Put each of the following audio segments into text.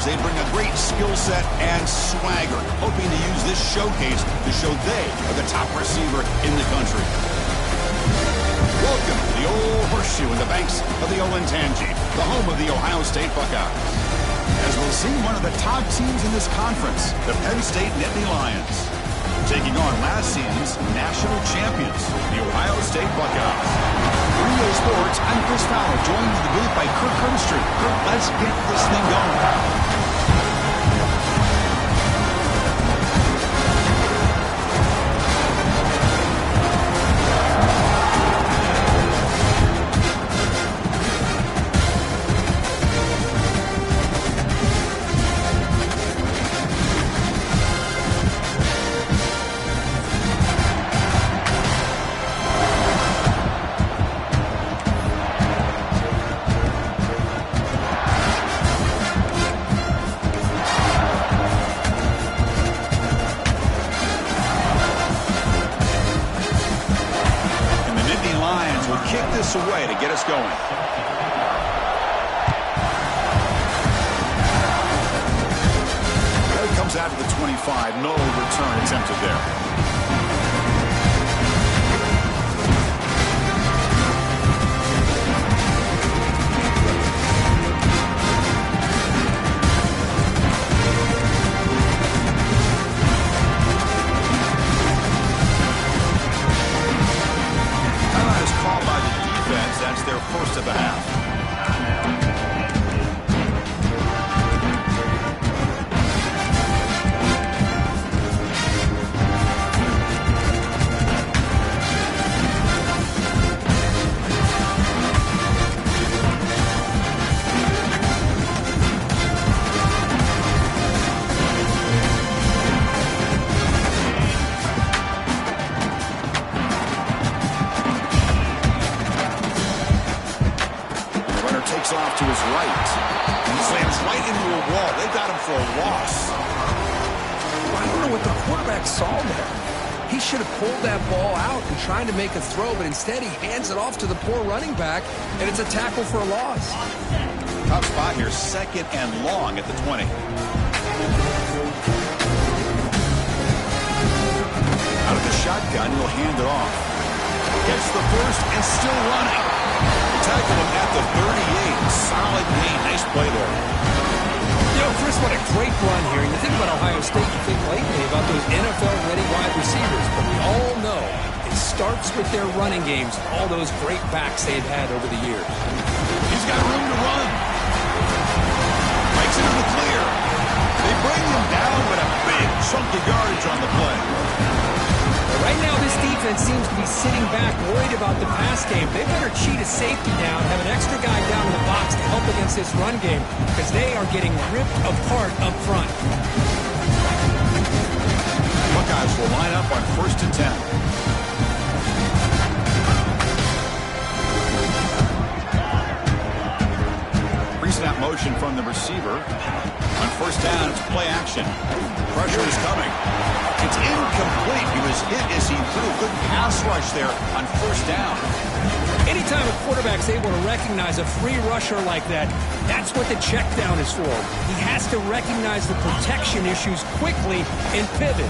receivers, they bring a great skill set and swagger, hoping to use this showcase to show they are the top receiver in the country. Welcome to the Old Horseshoe in the banks of the Olentangy, the home of the Ohio State Buckeyes. As we'll see one of the top teams in this conference, the Penn State Nittany Lions, taking on last season's national champions, the Ohio State Buckeyes. For EA Sports, I'm Chris Fowler, joined in the booth by Kirk Herbstreit. Kirk, let's get this thing going. Away to get us going. There he comes out to the 25. No return attempted there. That's their first of the half. Off to his right. He slams right into a wall. They got him for a loss. I don't know what the quarterback saw there. He should have pulled that ball out and tried to make a throw, but instead he hands it off to the poor running back, and it's a tackle for a loss. Tough spot here, second and long at the 20. Out of the shotgun, he'll hand it off. Gets the first and still running. Tackle him at the 38. Solid gain. Nice play there. You know, Chris, what a great run here. And you think about Ohio State, you think lately about those NFL-ready wide receivers. But we all know it starts with their running games, all those great backs they've had over the years. He's got room to run. Breaks into the clear. They bring him down, but a big chunk of yardage on the play. Right now, this defense seems to be sitting back, worried about the pass game. They better cheat a safety down, have an extra guy down in the box to help against this run game, because they are getting ripped apart up front. Buckeyes will line up on 1st and 10. Pre-snap motion from the receiver. On 1st down, it's play action. Pressure is coming. It's incomplete. He was hit as he threw a good pass rush there on 1st down. Anytime a quarterback's able to recognize a free rusher like that, that's what the check down is for. He has to recognize the protection issues quickly and pivot.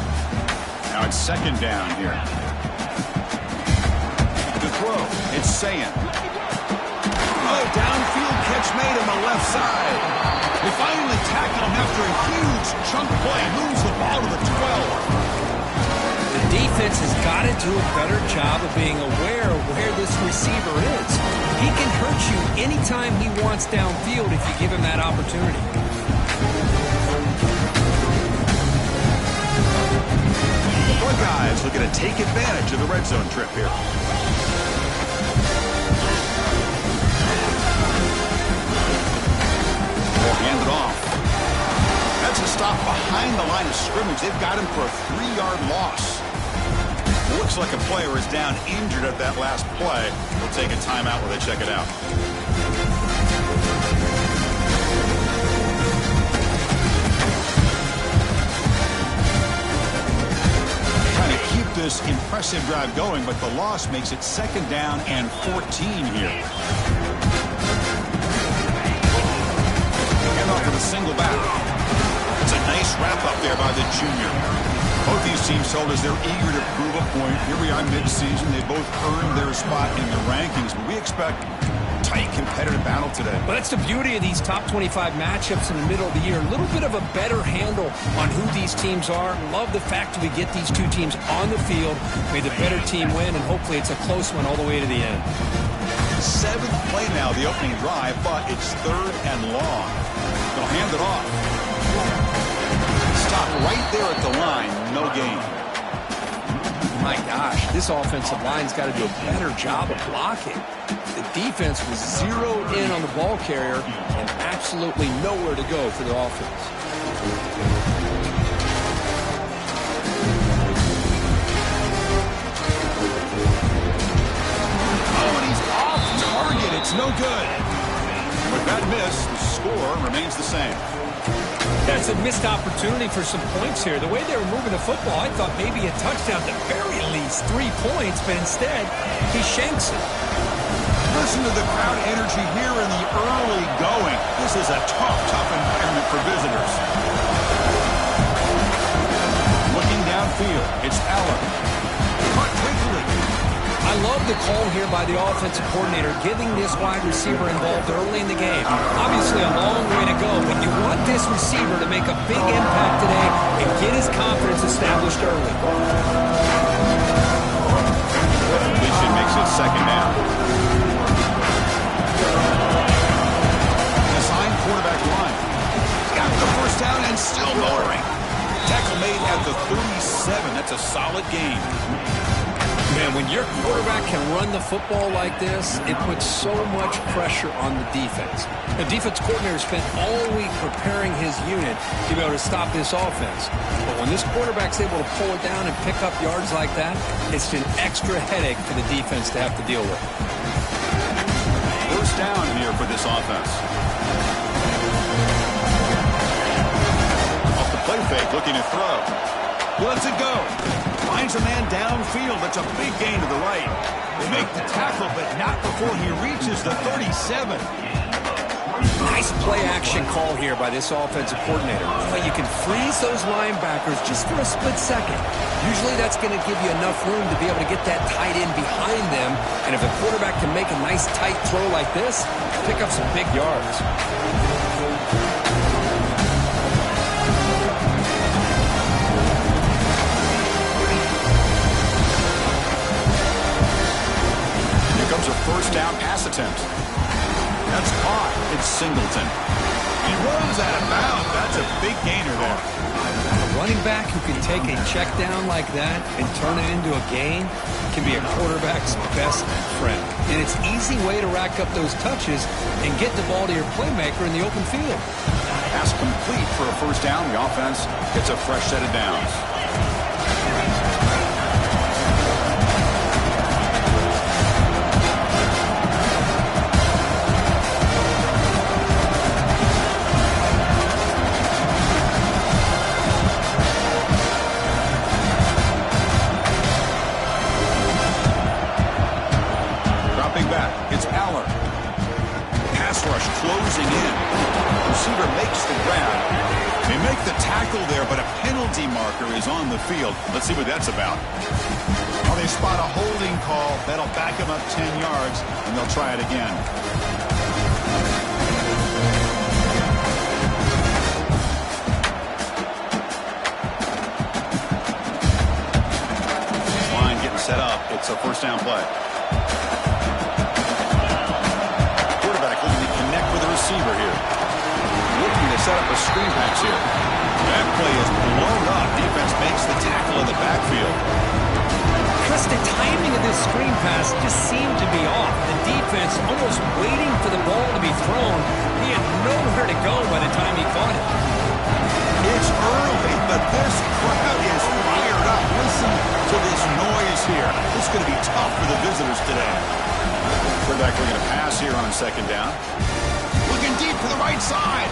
Now it's 2nd down here. The throw, it's Sayin. Oh, downfield catch made on the left side. They finally tackle him after a huge chunk play. Moves the ball to the 12. The defense has got to do a better job of being aware of where this receiver is. He can hurt you anytime he wants downfield if you give him that opportunity. The Buckeyes looking to take advantage of the red zone trip here. Hand it off. That's a stop behind the line of scrimmage. They've got him for a 3-yard loss. Looks like a player is down injured at that last play. We'll take a timeout while they check it out. Trying to keep this impressive drive going, but the loss makes it 2nd down and 14 here. Off with a single back. It's a nice wrap-up there by the junior. Both these teams told us they're eager to prove a point. Here we are mid-season. They both earned their spot in the rankings, but we expect a tight, competitive battle today. Well, that's the beauty of these top 25 matchups in the middle of the year. A little bit of a better handle on who these teams are. Love the fact that we get these two teams on the field. May the better team win, and hopefully it's a close one all the way to the end. Seventh play now, the opening drive, but it's third and long. They'll hand it off. Stop right there at the line, no gain. My gosh, this offensive line's got to do a better job of blocking. The defense was zeroed in on the ball carrier and absolutely nowhere to go for the offense. Oh, and he's off target. It's no good. With that miss, the score remains the same. That's a missed opportunity for some points here. The way they were moving the football, I thought maybe a touchdown, at the very least 3 points, but instead, he shanks it. Listen to the crowd energy here in the early going. This is a tough environment for visitors. Looking downfield, it's Allen. Caught quickly. I love the call here by the offensive coordinator, giving this wide receiver involved early in the game. Obviously a long way to go, but you want this receiver to make a big impact today and get his confidence established early. Completion makes it second down. Assigned quarterback line. Got the first down and still motoring. Tackle made at the 37. That's a solid gain. Man, when your quarterback can run the football like this, it puts so much pressure on the defense. The defense coordinator spent all week preparing his unit to be able to stop this offense. But when this quarterback's able to pull it down and pick up yards like that, it's an extra headache for the defense to have to deal with. First down here for this offense. Off the play fake, looking to throw. Lets it go. Finds a man downfield. That's a big gain to the right. They make the tackle, but not before he reaches the 37. Nice play-action call here by this offensive coordinator. Well, you can freeze those linebackers just for a split second. Usually that's going to give you enough room to be able to get that tight end behind them. And if the quarterback can make a nice tight throw like this, pick up some big yards. Comes a first down pass attempt. That's caught. It's Singleton. He runs out of bounds. That's a big gainer there. A running back who can take a check down like that and turn it into a gain can be a quarterback's best friend. And it's an easy way to rack up those touches and get the ball to your playmaker in the open field. Pass complete for a first down. The offense gets a fresh set of downs. Closing in. Receiver makes the grab. They make the tackle there, but a penalty marker is on the field. Let's see what that's about. Well, they spot a holding call. That'll back them up 10 yards, and they'll try it again. Line getting set up. It's a first down play. Receiver here. Looking to set up a screen pass here. That play is blown up. Defense makes the tackle in the backfield. Chris, the timing of this screen pass just seemed to be off. The defense almost waiting for the ball to be thrown. He had nowhere to go by the time he caught it. It's early, but this crowd is fired up. Listen to this noise here. This is going to be tough for the visitors today. Quarterback looking to pass here on second down. Looking deep to the right side.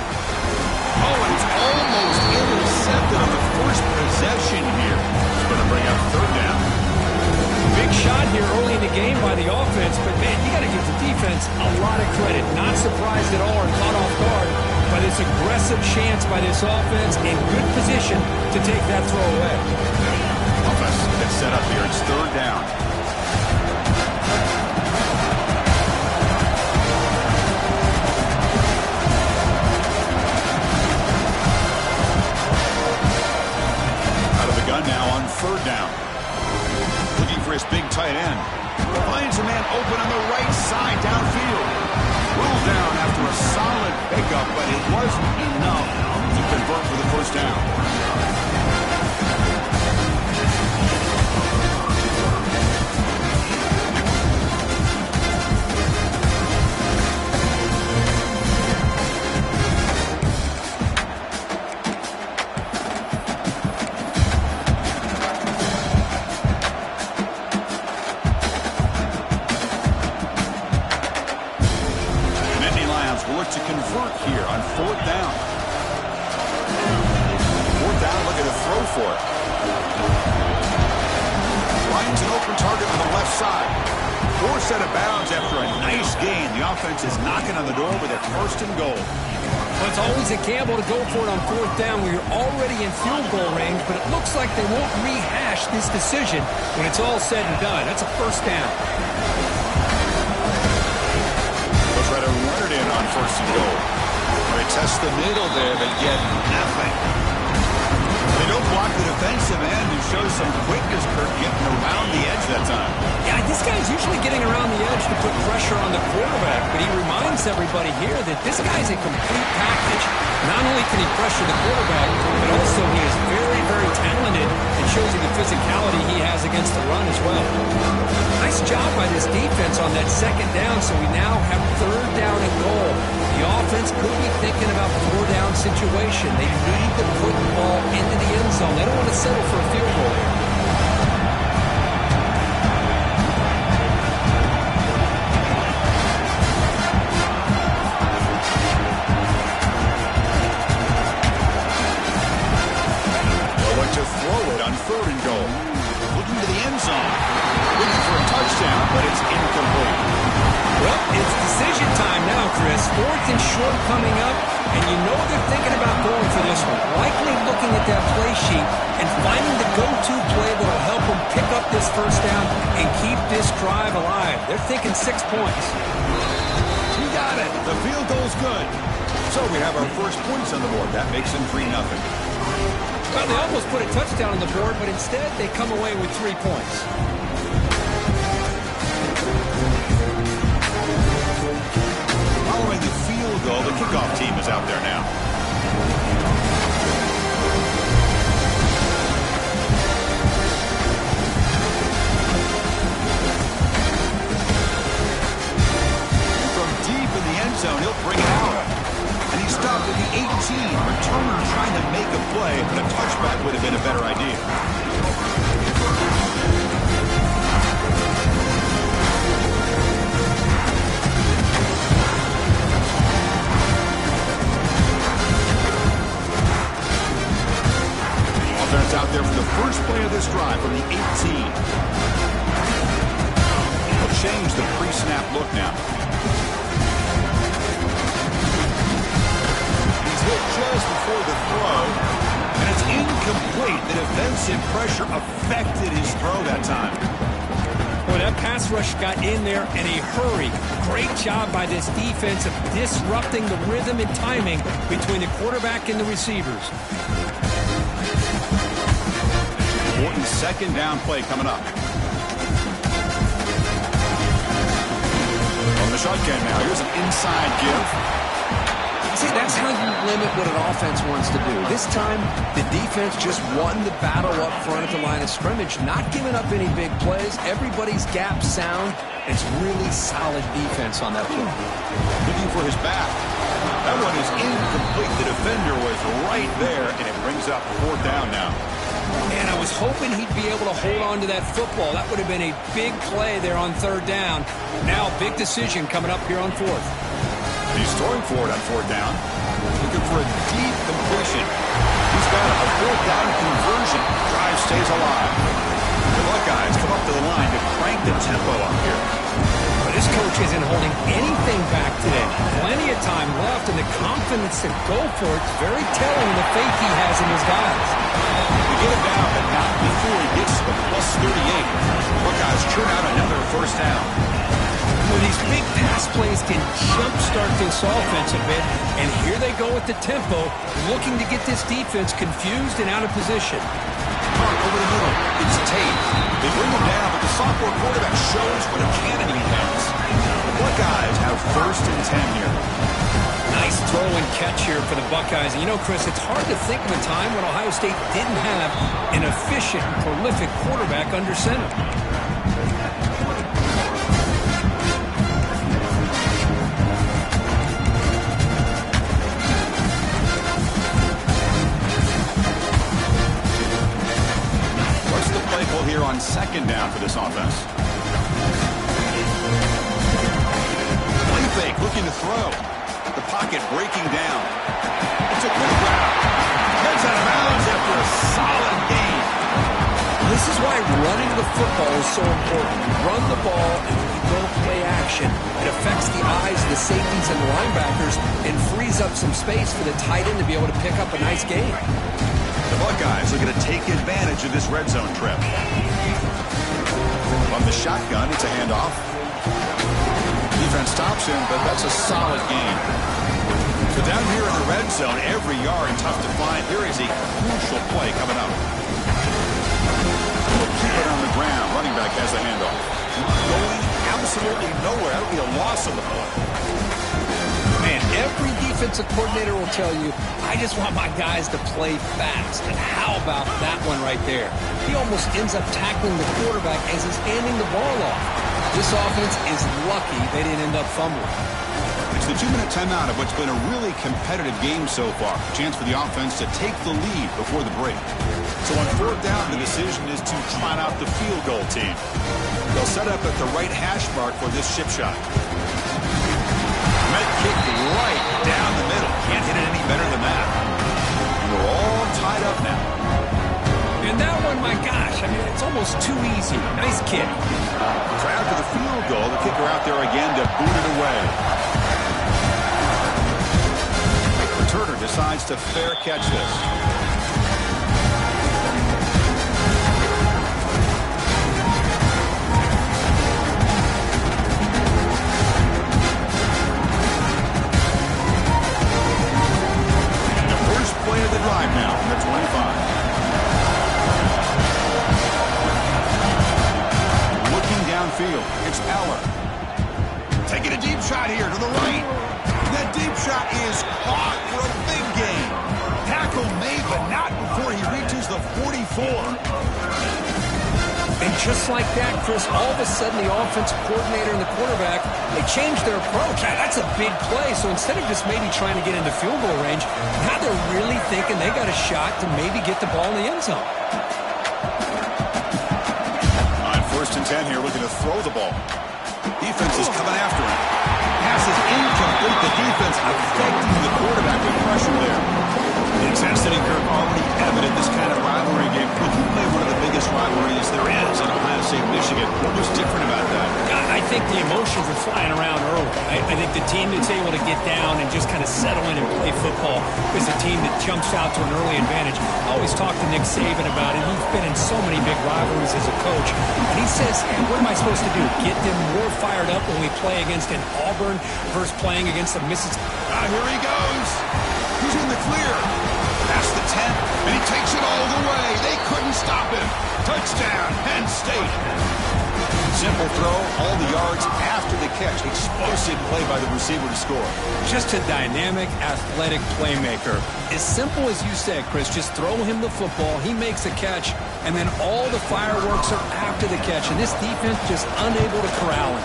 Oh, and it's almost intercepted on the first possession here. It's going to bring up third down. Big shot here early in the game by the offense, but man, you got to give the defense a lot of credit. Not surprised at all or caught off guard by the this aggressive chance by this offense in good position to take that throw away. Offense gets set up here. It's third down. Out of the gun now on third down. Looking for his big tight end. Finds a man open on the right side downfield. Rolled down after a solid pickup, but it wasn't enough to convert for the first down. To convert here on fourth down. Fourth down, looking to throw for it. Finds an open target on the left side. Forced out of bounds after a nice gain. The offense is knocking on the door with a first and goal. Well, it's always a gamble to go for it on fourth down where you're already in field goal range, but it looks like they won't rehash this decision when it's all said and done. That's a first down. Try to run it in on first and goal. They test the middle there, but get nothing. They don't block the defensive end, who shows some quickness, Kirk, getting around the edge that time. Yeah, this guy's usually getting around the edge to put pressure on the quarterback, but he reminds everybody here that this guy's a complete package. Not only can he pressure the quarterback, but also he is very, very talented and shows you the physicality he has against the run as well. Nice job by this defense on that second down, so we now have third down and goal. The offense could be thinking about four-down situation. They need to put the ball into the end zone. They don't want to settle for a field goal here. To throw it on third and goal. Looking to the end zone. Looking for a touchdown, but it's incomplete. Well, it's decision time now, Chris. Fourth and short coming up, and you know they're thinking about going for this one. Likely looking at that play sheet and finding the go-to play that will help them pick up this first down and keep this drive alive. They're thinking 6 points. You got it. The field goal's good. So we have our first points on the board. That makes them 3-0. Well, they almost put a touchdown on the board, but instead they come away with 3 points. Following the field goal, the kickoff team is out there now. From deep in the end zone, he'll bring it out. And he stopped at the 18. Returner trying to make a play, but a touchback would have been a better idea. Offense out there for the first play of this drive from the 18. They'll change the pre-snap look now. Just before the throw, and it's incomplete. The defensive pressure affected his throw that time. Boy, that pass rush got in there in a hurry. Great job by this defense of disrupting the rhythm and timing between the quarterback and the receivers. Important second down play coming up. On the shotgun now, here's an inside give. See, that's how you limit what an offense wants to do. This time, the defense just won the battle up front at the line of scrimmage, not giving up any big plays. Everybody's gap sound. It's really solid defense on that play. Looking for his back. That one is incomplete. The defender was right there, and it brings up fourth down now. Man, I was hoping he'd be able to hold on to that football. That would have been a big play there on third down. Now, big decision coming up here on fourth. He's throwing for it on fourth down. Looking for a deep completion. He's got a fourth down conversion. Drive stays alive. The Buckeyes come up to the line to crank the tempo up here. A This coach isn't holding anything back today. Plenty of time left, and the confidence to go for it is very telling in the faith he has in his guys. We get him down, but not before he gets to the +38. Buckeyes churn out another first down. Well, these big pass plays can jumpstart this offense a bit, and here they go with the tempo, looking to get this defense confused and out of position. Over the middle, it's Tate. They bring him down, but the sophomore quarterback shows what a cannon he has. The Buckeyes have 1st and 10 here. Nice throw and catch here for the Buckeyes. And you know, Chris, it's hard to think of a time when Ohio State didn't have an efficient and prolific quarterback under center. Here on 2nd down for this offense. Play fake, looking to throw. The pocket breaking down. It's a quick route. Heads out of bounds after a solid gain. This is why running the football is so important. You run the ball, and when you go play action, it affects the eyes of the safeties and the linebackers and frees up some space for the tight end to be able to pick up a nice gain. The Buckeyes are going to take advantage of this red zone trip. From the shotgun, it's a handoff. Defense stops him, but that's a solid gain. So down here in the red zone, every yard tough to find. Here is a crucial play coming up. We'll keep it on the ground. Running back has the handoff. Going absolutely nowhere. That would be a loss of the play. Man, every defensive coordinator will tell you, I just want my guys to play fast. And how about that one right there? He almost ends up tackling the quarterback as he's handing the ball off. This offense is lucky they didn't end up fumbling. It's the 2-minute timeout of what's been a really competitive game so far. A chance for the offense to take the lead before the break. So on 4th down, the decision is to trot out the field goal team. They'll set up at the right hash mark for this chip shot. Met kick right down the middle. Can't hit it any better than that. And we're all tied up now. And that one, my gosh, I mean, it's almost too easy. Nice kick. So after the field goal, the kicker out there again to boot it away. Returner decides to fair catch this. Play of the drive now from the 25. Looking downfield, it's Eller. Taking a deep shot here to the right. That deep shot is caught for a big gain. Tackle made, but not before he reaches the 44. And just like that, Chris, all of a sudden the offensive coordinator and the quarterback, they changed their approach. That's a big play. So instead of just maybe trying to get into field goal range, now they're really thinking they got a shot to maybe get the ball in the end zone. On 1st and 10 here, looking to throw the ball. Defense is coming after him. Pass is incomplete. The defense affecting the quarterback with pressure there. The intensity, Kirk, already evident this kind of rivalry game. When you play one of the biggest rivalries there is in Ohio State, Michigan, what was different about that? God, I think the emotions were flying around early. I think the team that's able to get down and just kind of settle in and play football is a team that jumps out to an early advantage. I always talk to Nick Saban about it. He's been in so many big rivalries as a coach. And he says, hey, what am I supposed to do? Get them more fired up when we play against an Auburn versus playing against a Mississippi. Here he goes. He's in the clear. Past the 10, and he takes it all the way. They couldn't stop him. Touchdown, Penn State. Simple throw, all the yards after the catch. Explosive play by the receiver to score. Just a dynamic, athletic playmaker. As simple as you said, Chris, just throw him the football, he makes a catch, and then all the fireworks are after the catch, and this defense just unable to corral him.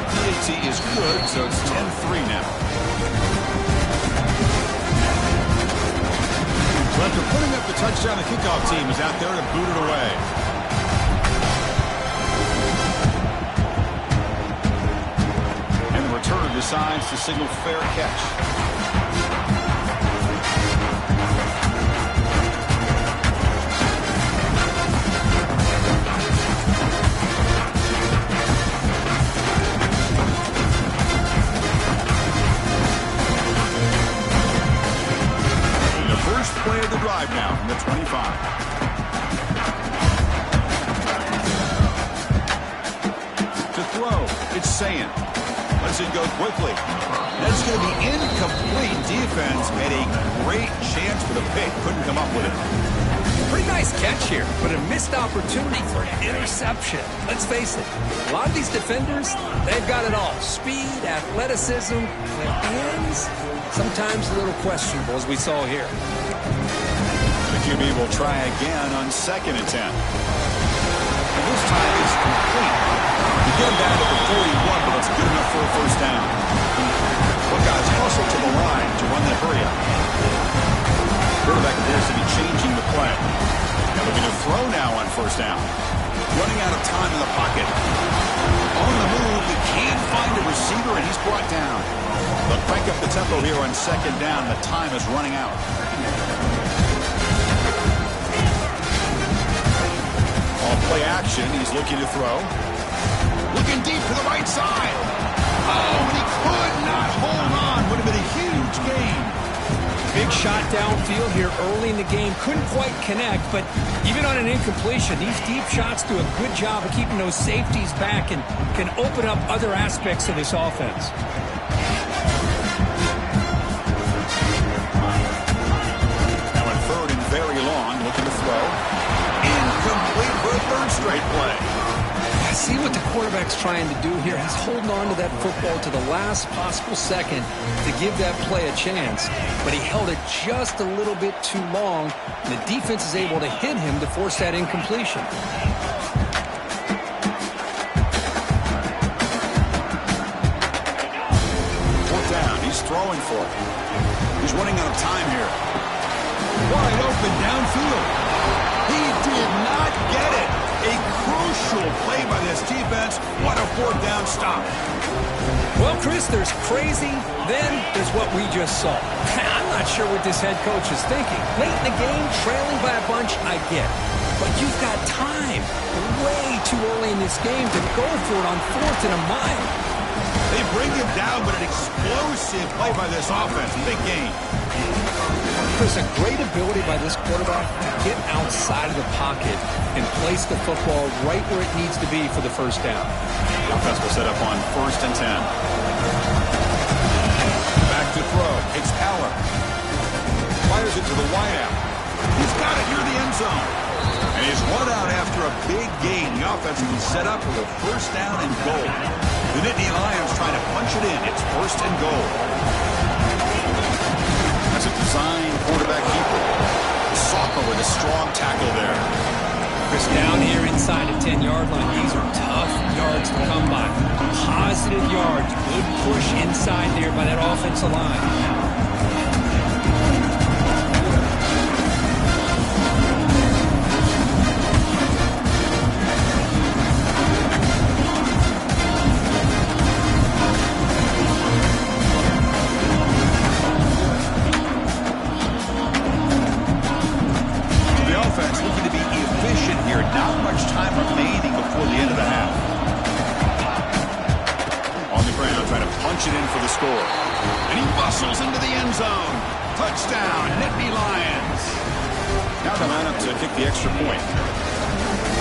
PAT is good, so it's 10-3 now. So after putting up the touchdown, the kickoff team is out there to boot it away. And the returner decides to signal fair catch. play of the drive now from the 25. To throw, it's Sayin. Lets it go quickly. That's going to be incomplete. Defense made a great chance for the pick. Couldn't come up with it. Pretty nice catch here, but a missed opportunity for an interception. Let's face it, a lot of these defenders, they've got it all. Speed, athleticism, their hands, sometimes a little questionable, as we saw here. The QB will try again on 2nd and 10. And this time it's complete. You get him down to the 41, but it's good enough for a first down. Buckeyes hustle to the line to run the hurry up. Quarterback appears to be changing the play. Now looking to throw now on first down. Running out of time in the pocket. On the move, he can't find a receiver, and he's brought down. They'll crank up the tempo here on 2nd down. The time is running out. On play action, he's looking to throw. Looking deep to the right side. Oh, and he could not hold on. Would have been a huge gain. Big shot downfield here early in the game. Couldn't quite connect, but even on an incompletion, these deep shots do a good job of keeping those safeties back and can open up other aspects of this offense. Now in 3rd and very long, looking to throw. Incomplete for a 3rd straight play. See what the quarterback's trying to do here. He's holding on to that football to the last possible second to give that play a chance. But he held it just a little bit too long, and the defense is able to hit him to force that incompletion. 4th down. He's throwing for it. He's running out of time here. Wide open downfield. He did not get it. A crucial play by this defense. What a 4th down stop. Well, Chris, there's crazy, then there's what we just saw. I'm not sure what this head coach is thinking. Late in the game, trailing by a bunch, I get. But you've got time, way too early in this game, to go for it on 4th and a mile. They bring him down, but an explosive play by this offense. Big gain. Chris, a great ability by this quarterback to get outside of the pocket and place the football right where it needs to be for the first down. The offense will set up on 1st and 10. Back to throw. It's Aller. Fires it to the wideout. He's got it near the end zone. And he's run out after a big gain. The offense will be set up with a first down and goal. The Nittany Lions trying to punch it in. It's 1st and goal. That's a design quarterback keeper. The sophomore with a strong tackle there. Chris, down here inside the 10-yard line, these are tough yards to come by. Positive yards, good push inside there by that offensive line. Not much time remaining before the end of the half. On the ground, trying to punch it in for the score. And he bustles into the end zone. Touchdown, Nittany Lions. Now the lineup to kick the extra point.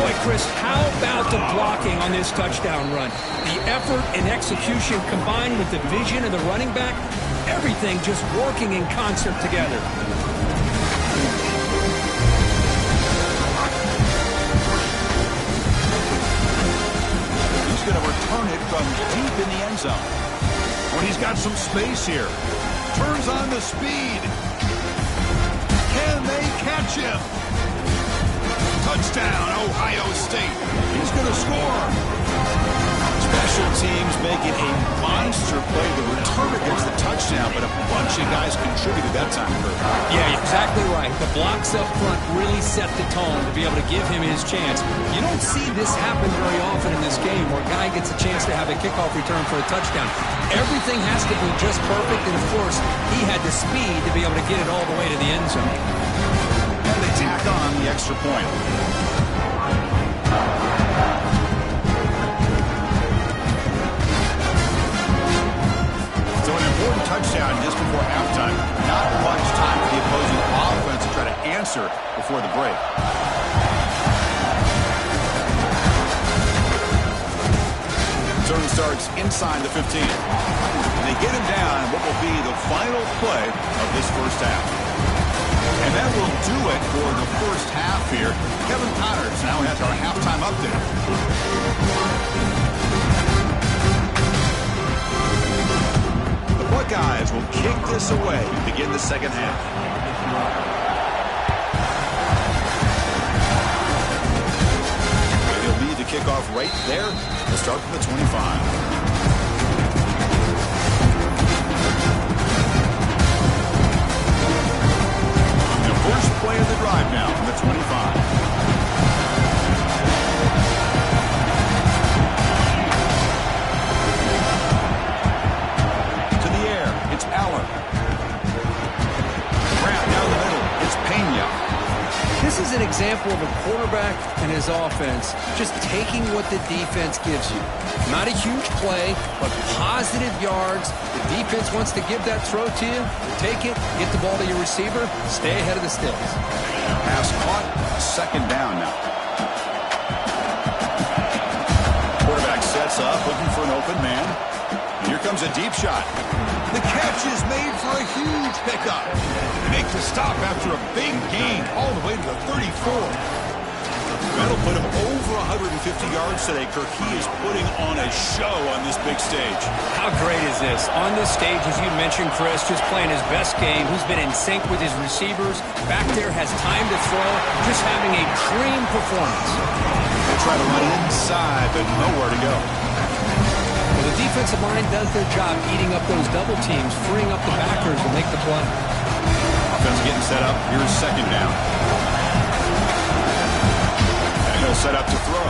Boy, Chris, how about the blocking on this touchdown run? The effort and execution combined with the vision of the running back, everything just working in concert together. Going to return it from deep in the end zone. When he's got some space here. Turns on the speed. Can they catch him? Touchdown, Ohio State. He's going to score. Special teams making a monster play. The returner gets the touchdown, but a bunch of guys contributed that time. Yeah, exactly right. The blocks up front really set the tone to be able to give him his chance. You don't see this happen very often in this game where a guy gets a chance to have a kickoff return for a touchdown. Everything has to be just perfect, and of course, he had the speed to be able to get it all the way to the end zone. And they tack on the extra point. So an important touchdown just before halftime. Not much time for the opposing offense to try closer before the break. Turn starts inside the 15. And they get him down what will be the final play of this first half. And that will do it for the first half here. Kevin Connors now has our halftime update. The Buckeyes will kick this away to begin the second half. They'll lead the kickoff right there. They'll start from the 25. First play of the drive now from the 25. To the air, it's Allen. Wrap down the middle, it's Pena. This is an example of a quarterback and his offense just taking what the defense gives you. Not a huge play, but positive yards. The defense wants to give that throw to you. Take it, get the ball to your receiver, stay ahead of the sticks. Pass caught, second down now. Quarterback sets up, looking for an open man. Here comes a deep shot. The catch is made for a huge pickup. They make the stop after a big gain all the way to the 34. That'll put him over 150 yards today. Kirk, he is putting on a show on this big stage. How great is this? On this stage, as you mentioned, Chris, just playing his best game. He's been in sync with his receivers. Back there, has time to throw. Just having a dream performance. They try to run inside, but nowhere to go. Well, the defensive line does their job eating up those double teams, freeing up the backers to make the play. Offense getting set up. Here's second down. He'll set up to throw.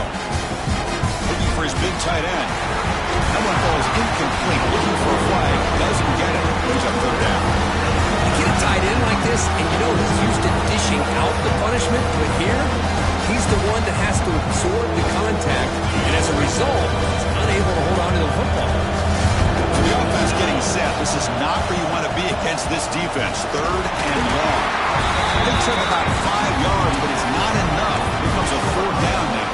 Looking for his big tight end. That one falls incomplete. Looking for a flag. Doesn't get it. Brings up third down. You get a tight end like this, and you know he's used to dishing out the punishment, but here, he's the one that has to absorb the contact, and as a result, he's unable to hold on to the football. The offense getting set. This is not where you want to be against this defense. Third and long. Picks up about 5 yards, but it's not enough. Here comes a fourth down now.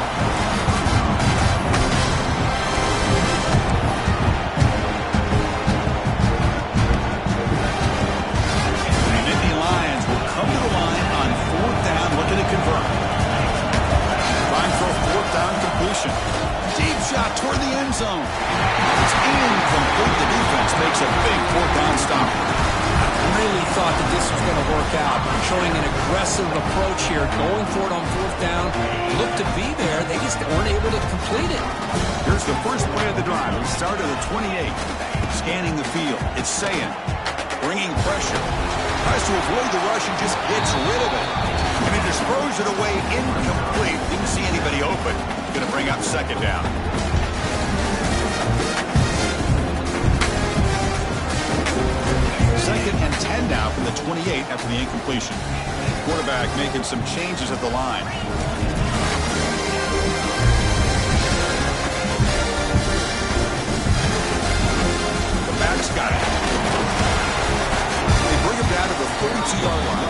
The Nittany Lions will come to the line on fourth down, looking to convert. Trying for a fourth down completion. Deep shot toward the end zone. It's incomplete. The defense makes a big fourth down stop. Really thought that this was going to work out. Showing an aggressive approach here, going for it on fourth down. Looked to be there. They just weren't able to complete it. Here's the first play of the drive. We start at the 28. Scanning the field. It's Sayan. Bringing pressure. Tries to avoid the rush and just gets rid of it. And he just throws it away incomplete. Didn't see anybody open. Going to bring up second down. Second and 10 now from the 28 after the incompletion. Quarterback making some changes at the line. The back's got it. They bring him down to the 32-yard line.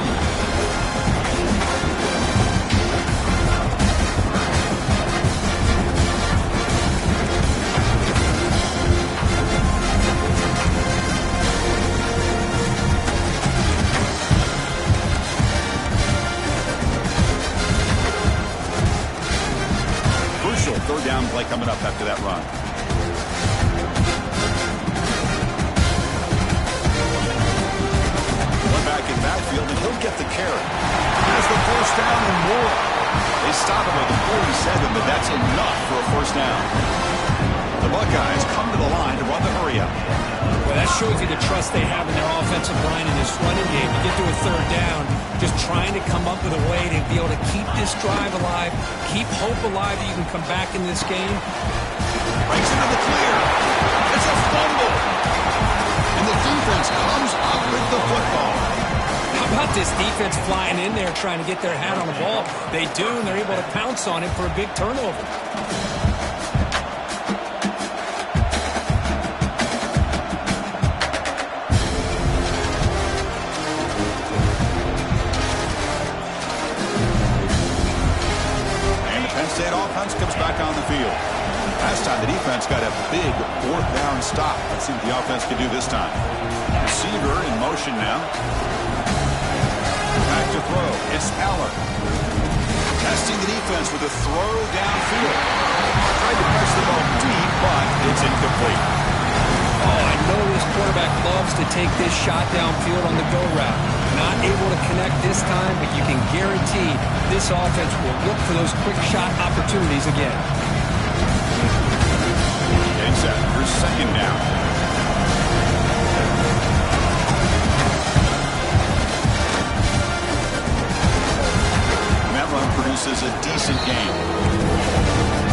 Third down play coming up after that run. One back in backfield, and he'll get the carry. Has the first down and more. They stop him at the 47, but that's enough for a first down. The Buckeyes come to the line to run the hurry up. Well, that shows you the trust they have in their offensive line in this running game. You get to a third down, just trying to come up with a way to be able to keep this drive alive, keep hope alive that you can come back in this game. Breaks into the clear. It's a fumble. And the defense comes up with the football. How about this defense flying in there trying to get their hat on the ball? They do, and they're able to pounce on it for a big turnover. back on the field. Last time the defense got a big fourth down stop. Let's see what the offense can do this time. Receiver in motion now. Back to throw. It's Aller. Testing the defense with a throw downfield. Tried to press the ball deep, but it's incomplete. Oh, I know this quarterback loves to take this shot downfield on the go route. Not able to connect this time, but you can guarantee this offense will look for those quick shot opportunities again. Getting set for second down. And that run produces a decent gain.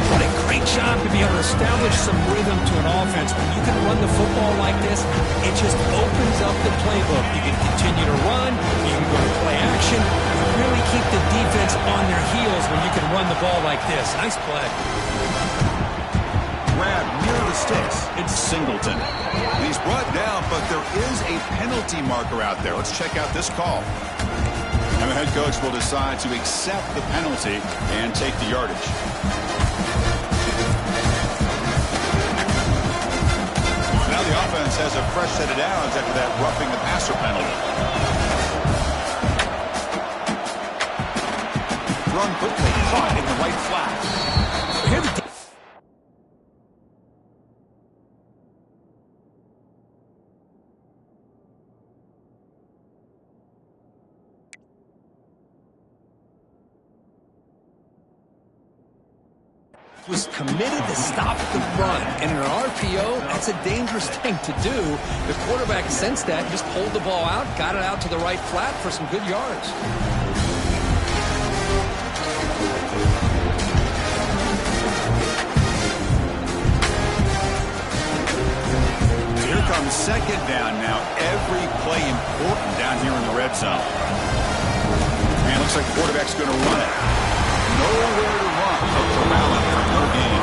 What a great job to be able to establish some rhythm to an offense. When you can run the football like this, it just opens up the playbook. You can continue to run, you can go to play action, you really keep the defense on their heels when you can run the ball like this. Nice play. Grab near the sticks. It's Singleton. He's brought down, but there is a penalty marker out there. Let's check out this call. And the head coach will decide to accept the penalty and take the yardage. Now the offense has a fresh set of downs after that roughing the passer penalty. Run quickly, caught in the right flat. Here the was committed to stop the run. And in an RPO, that's a dangerous thing to do. The quarterback sensed that, just pulled the ball out, got it out to the right flat for some good yards. Here comes second down now. Every play important down here in the red zone. And looks like the quarterback's going to run it. Nowhere to run. Hook Allen for no gain.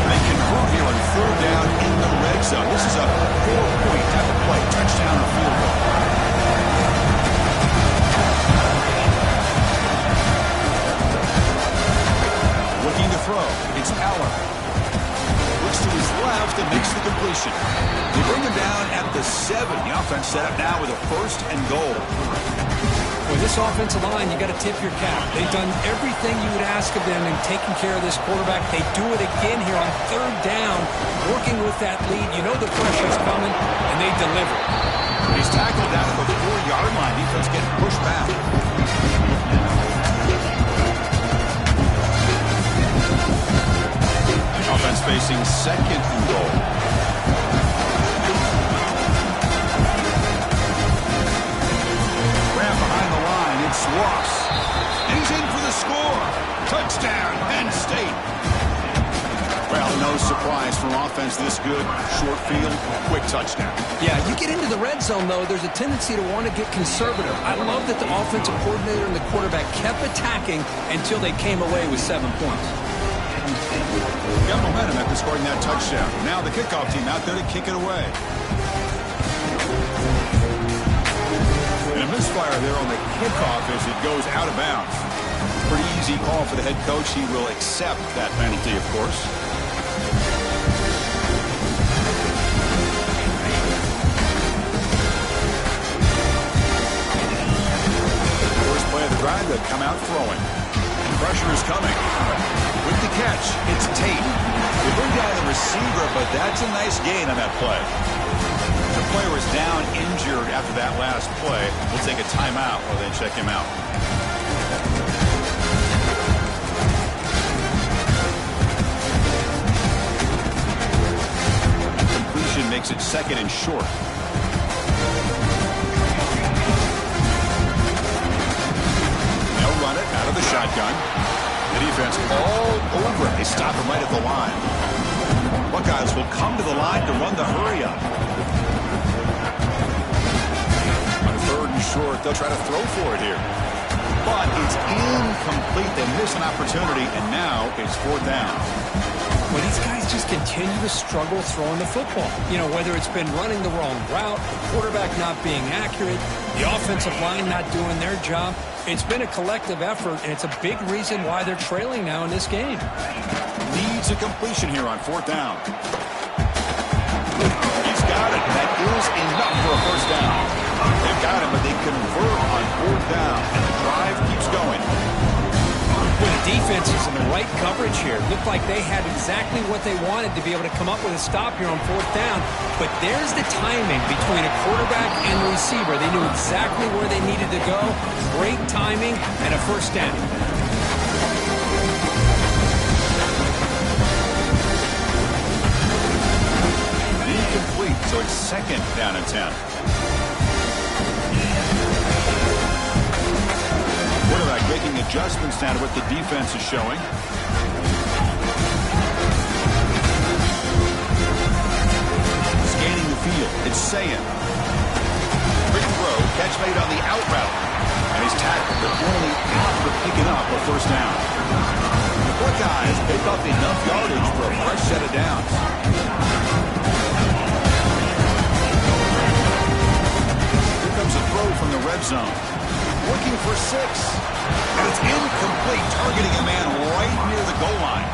They convert here on third down in the red zone. This is a 4-point type of play. Touchdown or field goal. Looking to throw. It's Aller. Looks to his left and makes the completion. They bring him down at the 7. The offense set up now with a 1st and goal. With this offensive line, you got to tip your cap. They've done everything you would ask of them in taking care of this quarterback. They do it again here on third down, working with that lead. You know the pressure's coming, and they deliver. He's tackled down at the 4-yard line. Defense getting pushed back. Offense facing second and goal. Grab behind the line. It's Ross. And he's in for the score. Touchdown, Penn State. Well, no surprise from offense this good. Short field, quick touchdown. Yeah, you get into the red zone, though, there's a tendency to want to get conservative. I love that the offensive coordinator and the quarterback kept attacking until they came away with 7 points. Got momentum after scoring that touchdown. Now the kickoff team out there to kick it away. And a misfire there on the kickoff as it goes out of bounds. Pretty easy call for the head coach. He will accept that penalty, of course. First play of the drive, they come out throwing. Pressure is coming. With the catch, it's Tate. They bring down the receiver, but that's a nice gain on that play. The player was down injured after that last play. We'll take a timeout while they check him out. Completion makes it second and short. They'll run it out of the shotgun. The defense all over it. They stop him right at the line. Buckeyes will come to the line to run the hurry-up. On third and short, they'll try to throw for it here. but it's incomplete. They miss an opportunity, and now it's fourth down. Well, these guys just continue to struggle throwing the football. You know, whether it's been running the wrong route, the quarterback not being accurate, the offensive line not doing their job. It's been a collective effort, and it's a big reason why they're trailing now in this game. Needs a completion here on fourth down. He's got it. That is enough for a first down. They've got him, but they convert on fourth down, and the drive keeps going. Well, the defense is in the right coverage here. Looked like they had exactly what they wanted to be able to come up with a stop here on fourth down. But there's the timing between a quarterback and the receiver. They knew exactly where they needed to go. Great timing and a first down. Incomplete, so it's second down and 10. Quarterback making adjustments now to what the defense is showing. Scanning the field. It's Sayan. Quick throw. Catch made on the out route. And he's tackled, but only out for picking up a first down. The Buckeyes pick up enough yardage for a fresh set of downs. Here comes a throw from the red zone. Looking for 6. And it's incomplete, targeting a man right near the goal line.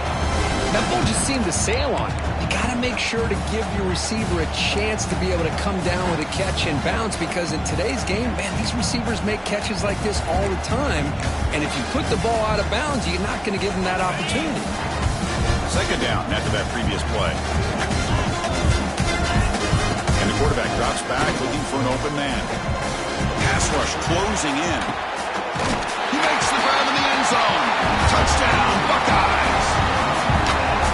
That ball just seemed to sail on. You got to make sure to give your receiver a chance to be able to come down with a catch and bounce, because in today's game, man, these receivers make catches like this all the time. And if you put the ball out of bounds, you're not going to give them that opportunity. Second down after that previous play. And the quarterback drops back looking for an open man. Pass rush closing in. He makes the grab in the end zone. Touchdown, Buckeyes.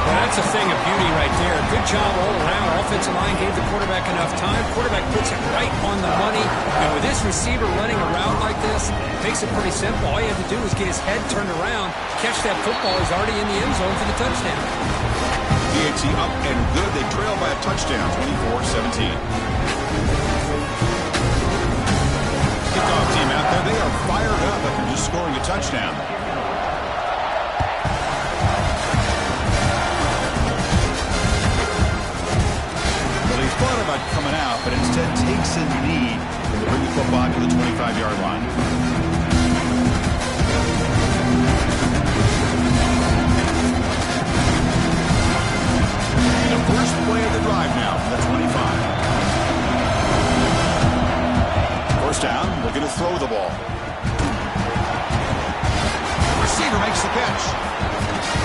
Well, that's a thing of beauty right there. Good job all around. Offensive line gave the quarterback enough time. Quarterback puts it right on the money. And with this receiver running around like this, it makes it pretty simple. All you have to do is get his head turned around, catch that football. He's already in the end zone for the touchdown. DAT up and good. They trail by a touchdown, 24-17. Kickoff team out there. They are fired up after just scoring a touchdown. Well, he thought about coming out, but instead takes a knee to bring the football to the 25-yard line. The first play of the drive now from the 25. First down, looking to throw the ball. Receiver makes the catch.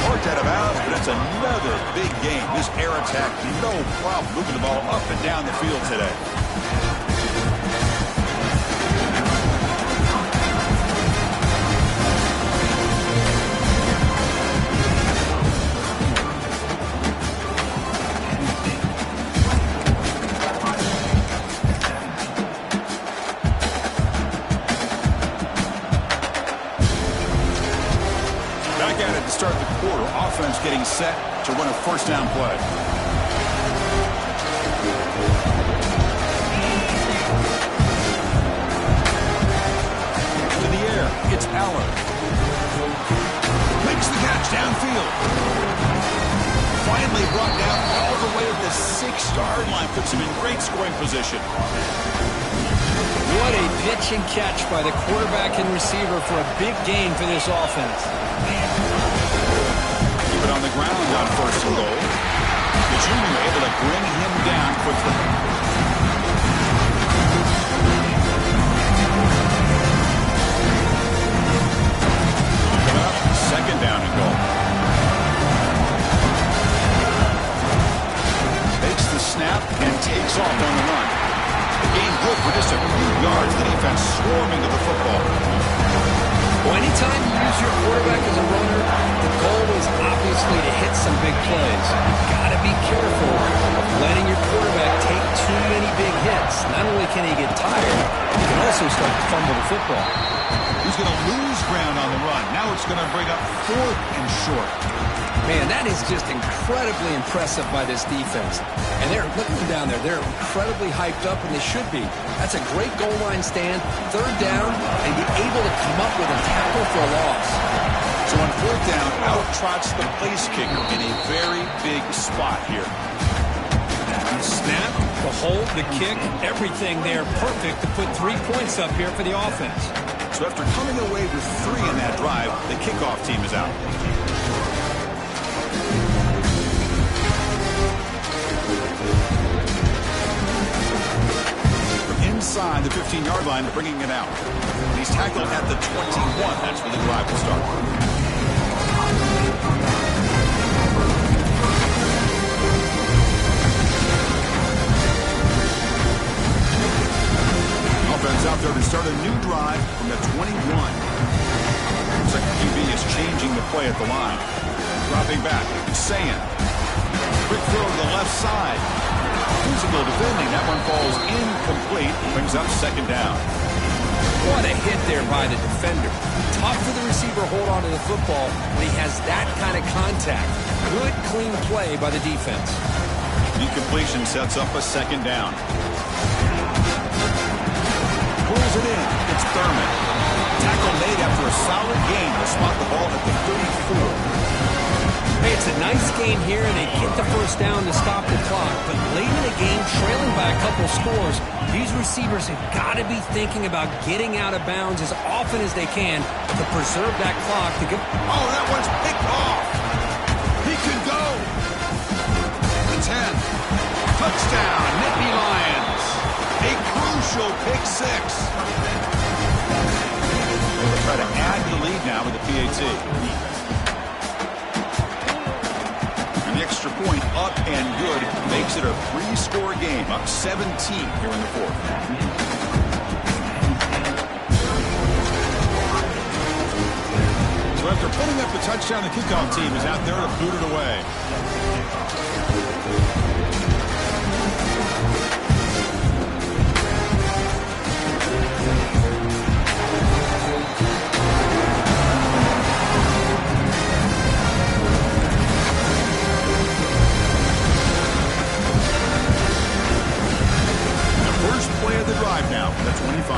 Marked out of bounds, but it's another big game. This air attack, no problem moving the ball up and down the field today. Start the quarter, offense getting set to run a first down play. To the air, it's Allen. Makes the catch downfield. Finally brought down all the way to the 6-yard line, puts him in great scoring position. What a pitch and catch by the quarterback and receiver for a big gain for this offense. Keep it on the ground on first and goal. The junior able to bring him down quickly. Coming up, second down and goal. Makes the snap and takes off on the run. Gain good for just a few yards. The defense swarming to the football. Well, anytime you use your quarterback as a runner, the goal is obviously to hit some big plays. You've got to be careful of letting your quarterback take too many big hits. Not only can he get tired, he can also start to fumble the football. He's going to lose ground on the run. Now it's It's going to bring up 4th and short. Man, that is just incredibly impressive by this defense. And they're looking down there. They're incredibly hyped up, and they should be. That's a great goal line stand, 3rd down, and be able to come up with a tackle for a loss. So on 4th down, out trots the place kicker in a very big spot here. The snap, the hold, the kick, everything there perfect to put 3 points up here for the offense. So after coming away with 3 in that drive, the kickoff team is out. Inside the 15-yard line, bringing it out. And he's tackled at the 21. That's where the drive will start. Offense out there to start a new drive from the 21. Looks like the QB is changing the play at the line. Dropping back, Sayan. Quick throw to the left side. Physical defending. That one falls incomplete. Brings up 2nd down. What a hit there by the defender. Tough for the receiver to hold on to the football when he has that kind of contact. Good, clean play by the defense. The completion sets up a 2nd down. Pulls it in. It's Thurman. Tackle made after a solid gain to spot the ball at the 34. Hey, it's a nice game here, and they get the 1st down to stop the clock. But late in the game, trailing by a couple scores, these receivers have got to be thinking about getting out of bounds as often as they can to preserve that clock. To get. Oh, that one's picked off. He can go. The 10. Touchdown, Nittany Lions. A crucial pick 6. They'll try to add the lead now with the PAT. Extra point up and good makes it a 3-score game, up 17 here in the 4th. So after putting up the touchdown, the kickoff team is out there to boot it away. Now, the 25.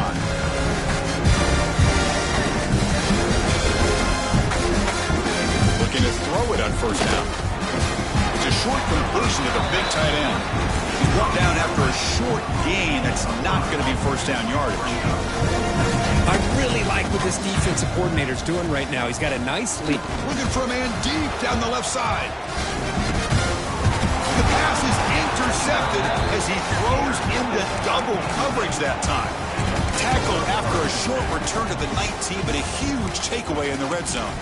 Looking to throw it on 1st down. It's a short completion to the big tight end. He's brought down after a short gain. That's not going to be 1st down yardage. I really like what this defensive coordinator's doing right now. He's got a nice lead. Looking for a man deep down the left side. The pass is intercepted as he throws into double coverage that time. Tackled after a short return to the 19, but a huge takeaway in the red zone.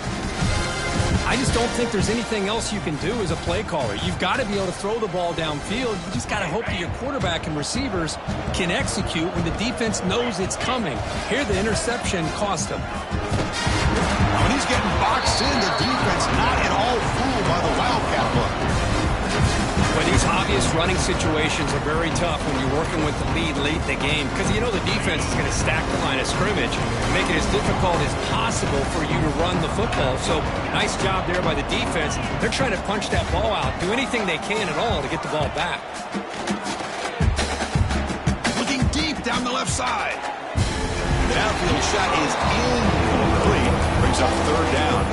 I just don't think there's anything else you can do as a play caller. You've got to be able to throw the ball downfield. You just got to hope that your quarterback and receivers can execute when the defense knows it's coming. Here, the interception cost him. When he's getting boxed in, the defense not at all fooled by the Wildcat look. But these obvious running situations are very tough when you're working with the lead late in the game because you know the defense is going to stack the line of scrimmage, make it as difficult as possible for you to run the football. So nice job there by the defense. They're trying to punch that ball out, do anything they can at all to get the ball back. Looking deep down the left side. The outfield shot is incomplete. Brings up 3rd down.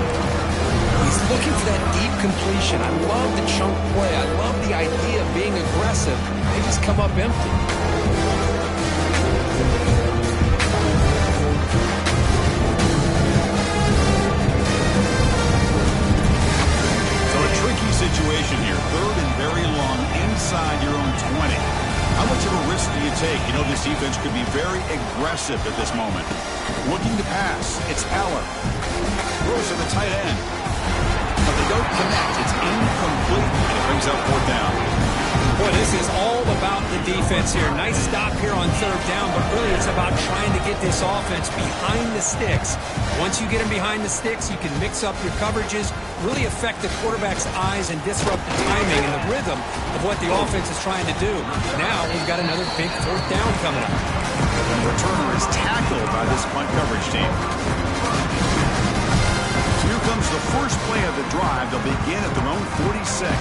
He's looking for that deep completion. I love the chunk play. I love the idea of being aggressive. They just come up empty. So a tricky situation here. 3rd and very long inside your own 20. How much of a risk do you take? You know this defense could be very aggressive at this moment. Looking to pass. It's Allen. Throws to the tight end. But they don't connect. It's incomplete, and it brings up 4th down. Boy, this is all about the defense here. Nice stop here on 3rd down, but really it's about trying to get this offense behind the sticks. Once you get them behind the sticks, you can mix up your coverages, really affect the quarterback's eyes and disrupt the timing and the rhythm of what the offense is trying to do. Now we've got another big 4th down coming up. The returner is tackled by this punt coverage team. first play of the drive, they'll begin at their own 46.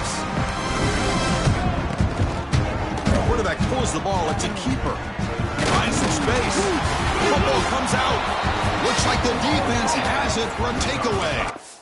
Quarterback pulls the ball. It's a keeper. Finds some space. Football comes out. Looks like the defense has it for a takeaway.